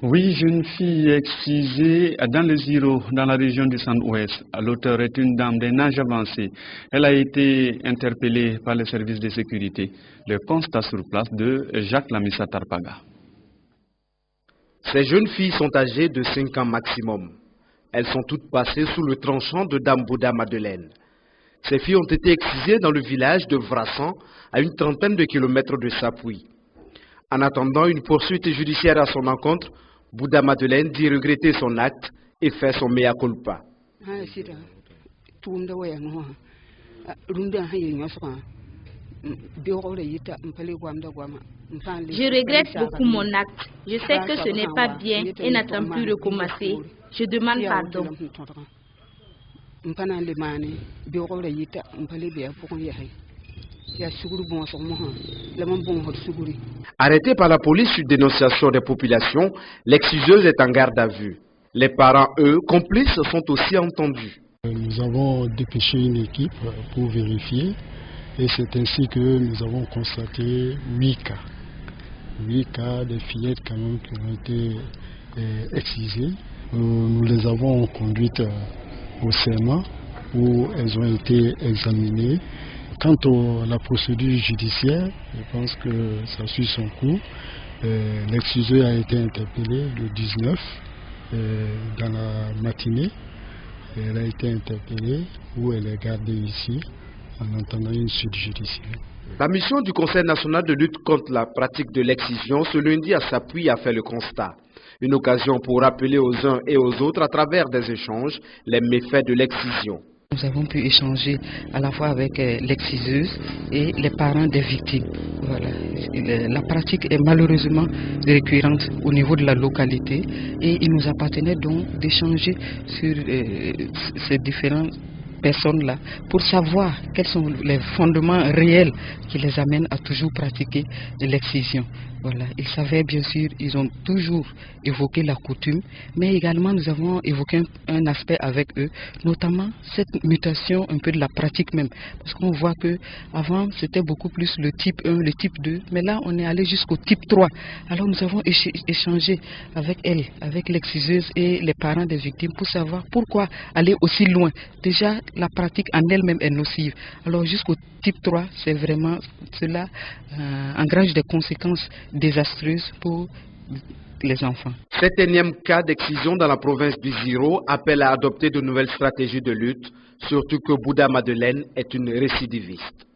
Oui, jeune fille excisée dans les Iro, dans la région du Centre-Ouest. L'auteur est une dame d'un âge avancé. Elle a été interpellée par les services de sécurité. Le constat sur place de Jacques Lamissa Tarpaga. Ces jeunes filles sont âgées de 5 ans maximum. Elles sont toutes passées sous le tranchant de Dame Bouddha Madeleine. Ces filles ont été excisées dans le village de Vrassan, à une trentaine de kilomètres de Sapui. En attendant une poursuite judiciaire à son encontre, Bouddha Madeleine dit regretter son acte et fait son mea culpa. Je regrette beaucoup mon acte. Je sais que ce n'est pas bien et n'attends plus recommencer. Je demande pardon. Arrêtée par la police sur dénonciation des populations, l'exciseuse est en garde à vue. Les parents, eux, complices, sont aussi entendus. Nous avons dépêché une équipe pour vérifier et c'est ainsi que nous avons constaté 8 cas. 8 cas de fillettes quand même qui ont été excisées. Nous les avons conduites au CMA où elles ont été examinées. Quant à la procédure judiciaire, je pense que ça suit son cours. L'exciseuse a été interpellée le 19 dans la matinée. Elle a été interpellée où elle est gardée ici en attendant une suite judiciaire. La mission du Conseil national de lutte contre la pratique de l'excision ce lundi à Sapui a fait le constat. Une occasion pour rappeler aux uns et aux autres à travers des échanges les méfaits de l'excision. Nous avons pu échanger à la fois avec l'exciseuse et les parents des victimes. Voilà. La pratique est malheureusement récurrente au niveau de la localité et il nous appartenait donc d'échanger sur ces différentes personnes-là pour savoir quels sont les fondements réels qui les amènent à toujours pratiquer l'excision. Voilà. Ils savaient bien sûr, ils ont toujours évoqué la coutume, mais également nous avons évoqué un aspect avec eux, notamment cette mutation un peu de la pratique même. Parce qu'on voit que avant c'était beaucoup plus le type 1, le type 2, mais là on est allé jusqu'au type 3. Alors nous avons échangé avec elle, avec l'exciseuse et les parents des victimes pour savoir pourquoi aller aussi loin. Déjà la pratique en elle-même est nocive. Alors jusqu'au type 3, c'est vraiment cela engrange des conséquences désastreuses pour les enfants. Cet énième cas d'excision dans la province du Ziro appelle à adopter de nouvelles stratégies de lutte, surtout que Bouddha Madeleine est une récidiviste.